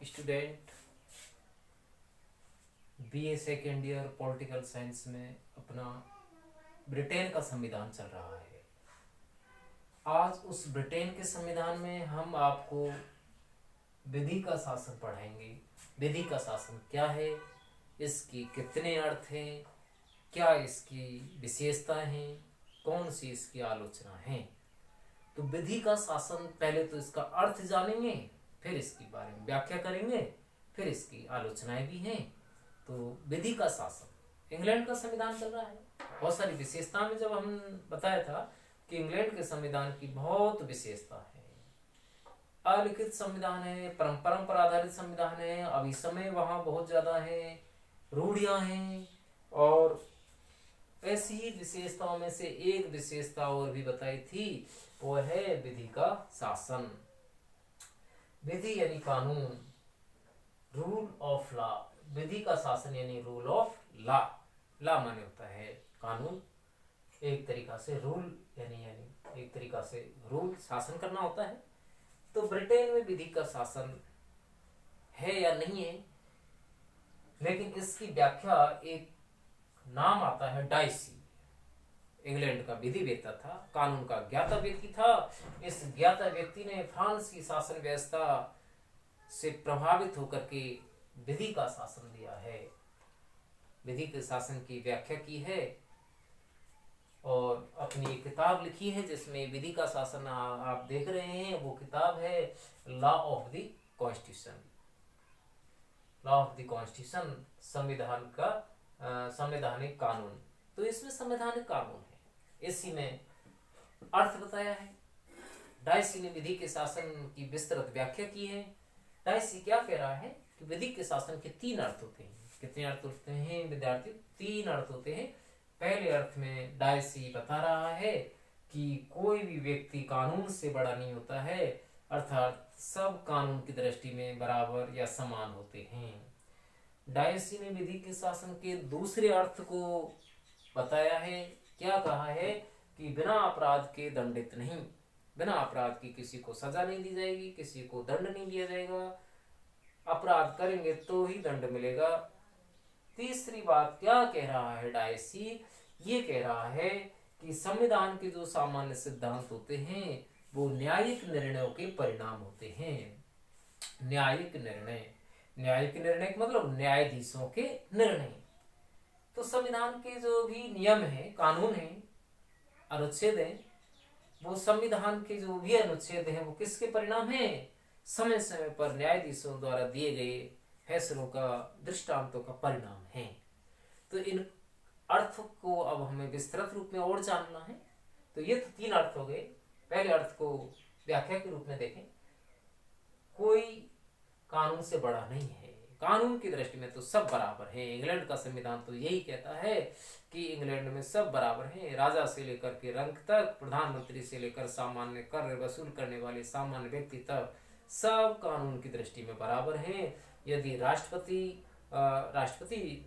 Student BA second year political science में अपना Britain का संविधान चल रहा है। आज उस ब्रिटेन के संविधान में हम आपको विधि का शासन पढ़ाएंगे। विधि का शासन क्या है, इसकी कितने अर्थ हैं, क्या इसकी विशेषताएं हैं, कौन सी इसकी आलोचना है। तो विधि का शासन, पहले तो इसका अर्थ जानेंगे, फिर इसके बारे में व्याख्या करेंगे, फिर इसकी आलोचनाएं भी हैं। तो विधि का शासन, इंग्लैंड का संविधान चल रहा है। बहुत सारी विशेषता में जब हम बताया था कि इंग्लैंड के संविधान की बहुत विशेषता है। अलिखित संविधान है, परंपरा पर आधारित संविधान है, अभी समय वहाँ बहुत ज्यादा है, रूढ़ियां हैं। और ऐसी ही विशेषताओं में से एक विशेषता और भी बताई थी, वो है विधि का शासन। विधि यानी कानून, रूल ऑफ लॉ। विधि का शासन यानी रूल ऑफ लॉ। लॉ माने होता है कानून, एक तरीका से रूल यानी एक तरीका से रूल शासन करना होता है। तो ब्रिटेन में विधि का शासन है या नहीं है, लेकिन इसकी व्याख्या एक नाम आता है डाइसी। इंग्लैंड का विधिवेत्ता था, कानून का ज्ञाता व्यक्ति था। इस ज्ञाता व्यक्ति ने फ्रांस की शासन व्यवस्था से प्रभावित होकर के विधि का शासन दिया है, विधि के शासन की व्याख्या की है और अपनी एक किताब लिखी है जिसमें विधि का शासन आप देख रहे हैं। वो किताब है law of the constitution. Law of the constitution, संविधान का संवैधानिक कानून। तो इसमें संवैधानिक कानून है, इसी में अर्थ बताया है। डाइसी ने विधि के शासन की विस्तृत व्याख्या की है। डाइसी क्या कह रहा है कि विधि के शासन के तीन अर्थ होते हैं। कितने अर्थ होते हैं विद्यार्थी? तीन अर्थ होते हैं। पहले अर्थ में डाइसी बता रहा है कि कोई भी व्यक्ति कानून से बड़ा नहीं होता है, अर्थात सब कानून की दृष्टि में बराबर या समान होते हैं। डाइसी ने विधि के शासन के दूसरे अर्थ को बताया है। क्या कहा है कि बिना अपराध के दंडित नहीं, बिना अपराध की किसी को सजा नहीं दी जाएगी, किसी को दंड नहीं दिया जाएगा। अपराध करेंगे तो ही दंड मिलेगा। तीसरी बात क्या कह रहा है डाइसी? ये कह रहा है कि संविधान के जो सामान्य सिद्धांत होते हैं वो न्यायिक निर्णयों के परिणाम होते हैं। न्यायिक निर्णय, न्यायिक निर्णय का मतलब न्यायाधीशों के निर्णय। तो संविधान के जो भी नियम है, कानून है, अनुच्छेद है, वो संविधान के जो भी अनुच्छेद है वो किसके परिणाम है? समय समय पर न्यायाधीशों द्वारा दिए गए फैसलों का, दृष्टांतों का परिणाम है। तो इन अर्थ को अब हमें विस्तृत रूप में और जानना है। तो ये तो तीन अर्थ हो गए। पहले अर्थ को व्याख्या के रूप में देखें, कोई कानून से बड़ा नहीं है, कानून की दृष्टि में तो सब बराबर हैं। इंग्लैंड का संविधान तो यही कहता है कि इंग्लैंड में सब बराबर हैं, राजा से लेकर के रंक तक, प्रधानमंत्री से लेकर सामान्य कर वसूल करने वाले सामान्य व्यक्ति तक, सब कानून की दृष्टि में बराबर हैं। यदि राष्ट्रपति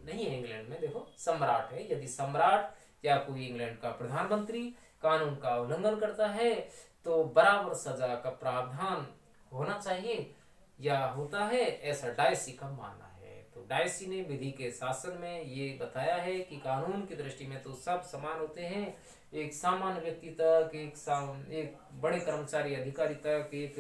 नहीं है इंग्लैंड में, देखो सम्राट है, यदि सम्राट या कोई इंग्लैंड का प्रधानमंत्री कानून का उल्लंघन करता है तो बराबर सजा का प्रावधान होना चाहिए या होता है, ऐसा डाइसी का मानना है। तो डाइसी ने विधि के शासन में ये बताया है कि कानून की दृष्टि में तो सब समान होते हैं, एक सामान्य व्यक्ति तक, एक बड़े कर्मचारी अधिकारी तक, एक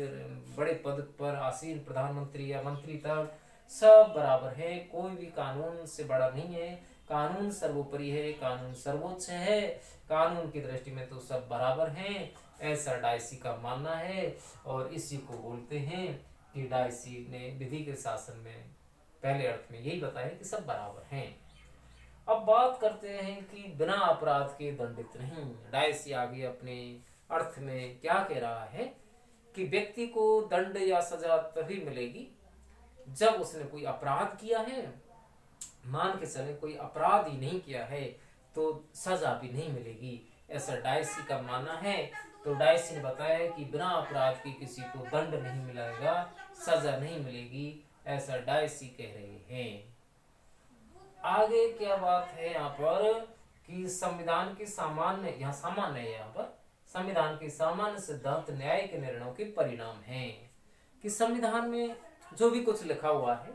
बड़े पद पर आसीन प्रधानमंत्री या मंत्री तक, सब बराबर है। कोई भी कानून से बड़ा नहीं है, कानून सर्वोपरि है, कानून सर्वोच्च है, कानून की दृष्टि में तो सब बराबर हैं, ऐसा डाइसी का मानना है। और इसी को बोलते हैं कि डाइसी ने विधि के शासन में पहले अर्थ में यही बताया कि सब बराबर हैं। अब बात करते हैं कि बिना अपराध के दंडित नहीं। डाइसी आगे अपने अर्थ में क्या कह रहा है कि व्यक्ति को दंड या सजा तभी मिलेगी जब उसने कोई अपराध किया है। मान के चले कोई अपराध ही नहीं किया है तो सजा भी नहीं मिलेगी, ऐसा डाइसी का मानना है। तो डाइसी ने बताया कि बिना अपराध के किसी को दंड नहीं मिलेगा, सजा नहीं मिलेगी, ऐसा डाइसी कह रहे हैं। आगे क्या बात है यहाँ पर कि संविधान के सामान्य, यहाँ सामान्य है, यहाँ पर संविधान के सामान्य सिद्धांत न्यायिक निर्णयों के परिणाम हैं। कि संविधान में जो भी कुछ लिखा हुआ है,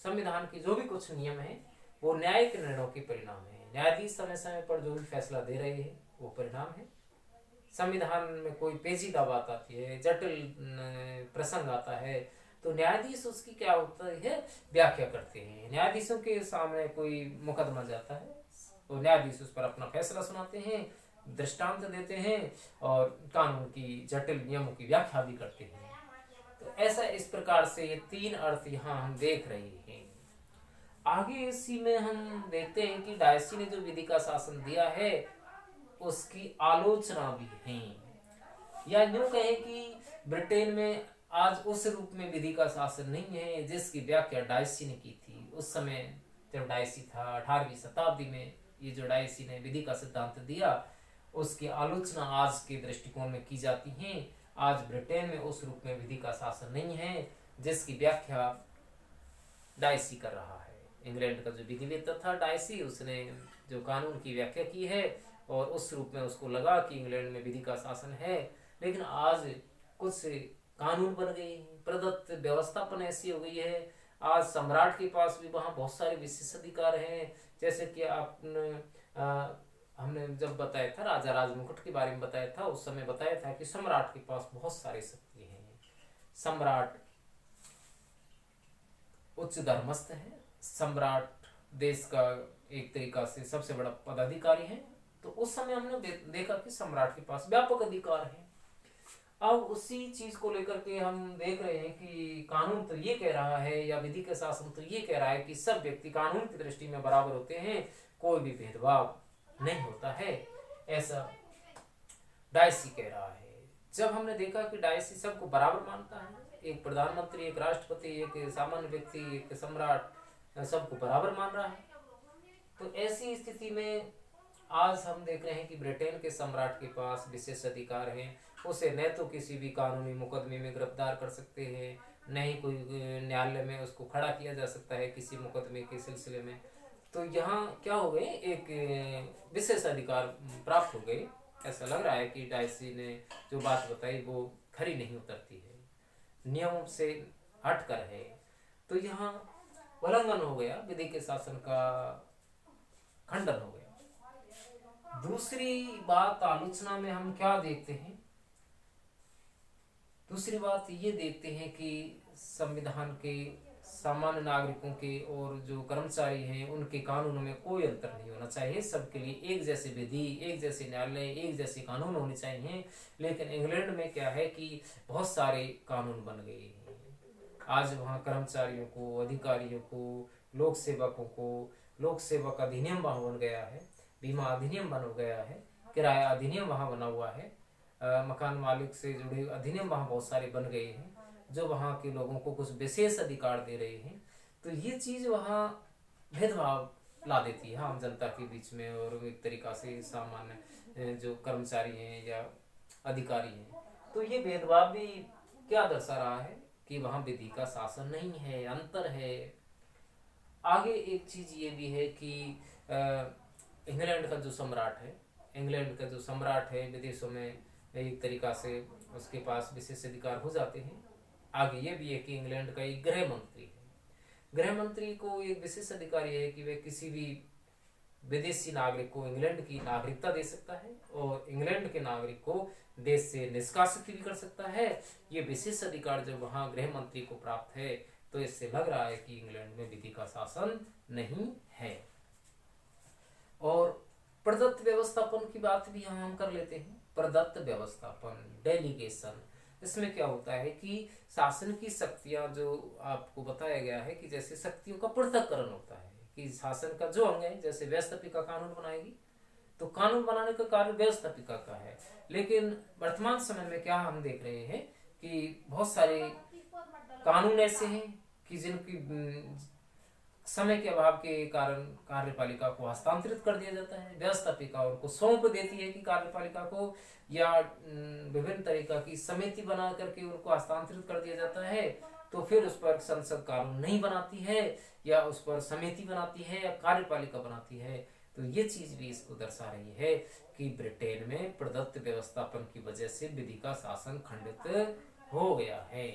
संविधान की जो भी कुछ नियम है, वो न्यायिक निर्णयों के परिणाम है। न्यायाधीश समय समय पर जो भी फैसला दे रहे हैं वो परिणाम है। संविधान में कोई पेचीदा बात आती है, जटिल प्रसंग आता है, तो न्यायाधीश उसकी क्या होता है, व्याख्या करते हैं। न्यायाधीशों के सामने कोई मुकदमा जाता है तो न्यायाधीश उस पर अपना फैसला सुनाते हैं, दृष्टांत देते हैं और कानून की जटिल नियमों की व्याख्या भी करते हैं। तो ऐसा इस प्रकार से ये तीन अर्थ यहाँ हम देख रहे हैं। आगे इसी में हम देखते हैं कि डायसी ने जो विधि का शासन दिया है उसकी आलोचना भी है, या यूं कहें कि ब्रिटेन में आज उस रूप में विधि का शासन नहीं है जिसकी व्याख्या डायसी ने की थी। उस समय जब डायसी था 18वीं शताब्दी में, ये जो डायसी ने विधि का सिद्धांत दिया उसकी आलोचना आज के दृष्टिकोण में की जाती है। आज ब्रिटेन में उस रूप में विधि का शासन नहीं है जिसकी व्याख्या डायसी कर रहा है। इंग्लैंड का जो विधिवेत्ता था डायसी, उसने जो कानून की व्याख्या की है और उस रूप में उसको लगा कि इंग्लैंड में विधि का शासन है, लेकिन आज कुछ कानून बन गए हैं, प्रदत्त व्यवस्थापन ऐसी हो गई है। आज सम्राट के पास भी वहाँ बहुत सारे विशेष अधिकार हैं, जैसे कि आपने हमने जब बताया था राजा राजमुकुट के बारे में बताया था, उस समय बताया था कि सम्राट के पास बहुत सारी शक्ति हैं। सम्राट उच्च धर्मस्थ है, सम्राट देश का एक तरीका से सबसे बड़ा पदाधिकारी है। तो उस समय हमने देखा कि सम्राट के पास व्यापक अधिकार है। अब उसी चीज को लेकर के हम देख रहे हैं कि कानून तो ये कह रहा है, या विधि का शासन तो ये कह रहा है कि सब व्यक्ति कानून की दृष्टि में बराबर होते हैं, कोई भी भेदभाव नहीं होता है, ऐसा डायसी कह रहा है। जब हमने देखा कि डायसी सबको बराबर मानता है, एक प्रधानमंत्री, एक राष्ट्रपति, एक सामान्य व्यक्ति, एक सम्राट, सबको बराबर मान रहा है, तो ऐसी स्थिति में आज हम देख रहे हैं कि ब्रिटेन के सम्राट के पास विशेष अधिकार हैं। उसे न तो किसी भी कानूनी मुकदमे में गिरफ्तार कर सकते हैं, न ही कोई न्यायालय में उसको खड़ा किया जा सकता है किसी मुकदमे के सिलसिले में। तो यहाँ क्या हो गए, एक विशेष अधिकार प्राप्त हो गए। ऐसा लग रहा है कि डायसी ने जो बात बताई वो खरी नहीं उतरती है, नियमों से हटकर है। तो यहाँ उल्लंघन हो गया, विधि के शासन का खंडन हो गया। दूसरी बात आलोचना में हम क्या देखते हैं, दूसरी बात ये देखते हैं कि संविधान के सामान्य नागरिकों के और जो कर्मचारी हैं उनके कानूनों में कोई अंतर नहीं होना चाहिए। सबके लिए एक जैसे विधि, एक जैसे न्यायालय, एक जैसे कानून होने चाहिए। लेकिन इंग्लैंड में क्या है कि बहुत सारे कानून बन गए हैं। आज वहाँ कर्मचारियों को, अधिकारियों को, लोक सेवकों को, लोक सेवक अधिनियम वहाँ बन गया है, बीमा अधिनियम बन गया है, किराया अधिनियम वहाँ बना हुआ है, मकान मालिक से जुड़े अधिनियम वहाँ बहुत सारे बन गए हैं जो वहाँ के लोगों को कुछ विशेष अधिकार दे रहे हैं। तो ये चीज़ वहाँ भेदभाव ला देती है आम जनता के बीच में, और एक तरीका से सामान्य जो कर्मचारी हैं या अधिकारी हैं, तो ये भेदभाव भी क्या दर्शा रहा है कि वहाँ विधि का शासन नहीं है, अंतर है। आगे एक चीज़ ये भी है कि इंग्लैंड का जो सम्राट है, इंग्लैंड का जो सम्राट है विदेशों में एक तरीका से उसके पास विशेष अधिकार हो जाते हैं। आगे ये भी है कि इंग्लैंड का एक गृह मंत्री है, गृह मंत्री को एक विशेष अधिकार यह है कि वह किसी भी विदेशी नागरिक को इंग्लैंड की नागरिकता दे सकता है और इंग्लैंड के नागरिक को देश से निष्कासित भी कर सकता है। ये विशेष अधिकार जब वहाँ गृह मंत्री को प्राप्त है तो इससे लग रहा है कि इंग्लैंड में विधि का शासन नहीं है। और प्रदत्त व्यवस्थापन की बात भी हम कर लेते हैं। प्रदत्त व्यवस्थापन, डेलीगेशन, इसमें क्या होता है कि शासन की शक्तियां, जो आपको बताया गया है कि जैसे शक्तियों का पृथक्करण होता है कि शासन का जो अंग है, जैसे व्यवस्थापिका कानून बनाएगी तो कानून बनाने का कार्य व्यवस्थापिका का है। लेकिन वर्तमान समय में क्या हम देख रहे हैं कि बहुत सारे कानून ऐसे हैं कि जिनकी समय के अभाव के कारण कार्यपालिका को हस्तांतरित कर दिया जाता है। व्यवस्थापिका उनको सौंप देती है कि कार्यपालिका को, या विभिन्न तरीका की समिति बना करके उनको हस्तांतरित कर दिया जाता है। तो फिर उस पर संसद कानून नहीं बनाती है, या उस पर समिति बनाती है, या कार्यपालिका बनाती है। तो ये चीज भी इसको दर्शा रही है कि ब्रिटेन में प्रदत्त व्यवस्थापन की वजह से विधि का शासन खंडित हो गया है।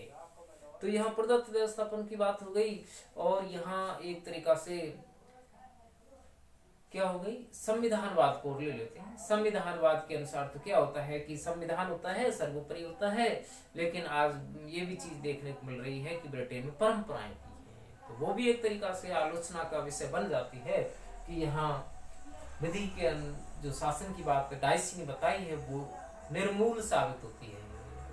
तो यहाँ प्रदत्त व्यवस्थापन की बात हो गई, और यहाँ एक तरीका से क्या हो गई, संविधानवाद को ले लेते हैं। संविधानवाद के अनुसार तो क्या होता है कि संविधान होता है, सर्वोपरि होता है, लेकिन आज ये भी चीज देखने को मिल रही है कि ब्रिटेन में परंपराएं भी हैं, तो वो भी एक तरीका से आलोचना का विषय बन जाती है कि यहाँ विधि के जो शासन की बात डाइसी ने बताई है वो निर्मूल साबित होती है।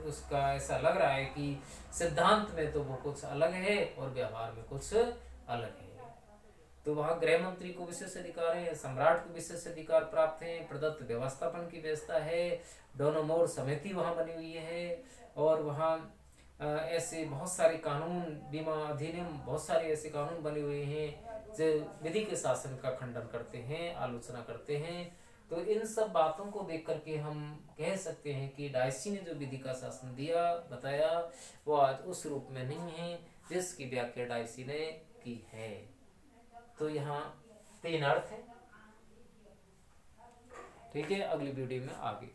उसका ऐसा लग रहा है कि सिद्धांत में तो वो कुछ अलग है और व्यवहार में कुछ अलग है। तो वहाँ गृह मंत्री को विशेष अधिकार है, सम्राट को विशेष अधिकार प्राप्त है, प्रदत्त व्यवस्थापन की व्यवस्था है, दोनों मोर समिति वहाँ बनी हुई है, और वहाँ ऐसे बहुत सारे कानून, बीमा अधिनियम, बहुत सारे ऐसे कानून बने हुए हैं जो विधि के शासन का खंडन करते हैं, आलोचना करते हैं। तो इन सब बातों को देख करके हम कह सकते हैं कि डायसी ने जो विधि का शासन दिया, बताया, वो आज उस रूप में नहीं है जिसकी व्याख्या डायसी ने की है। तो यहाँ 3 अर्थ है। ठीक है, अगली वीडियो में आगे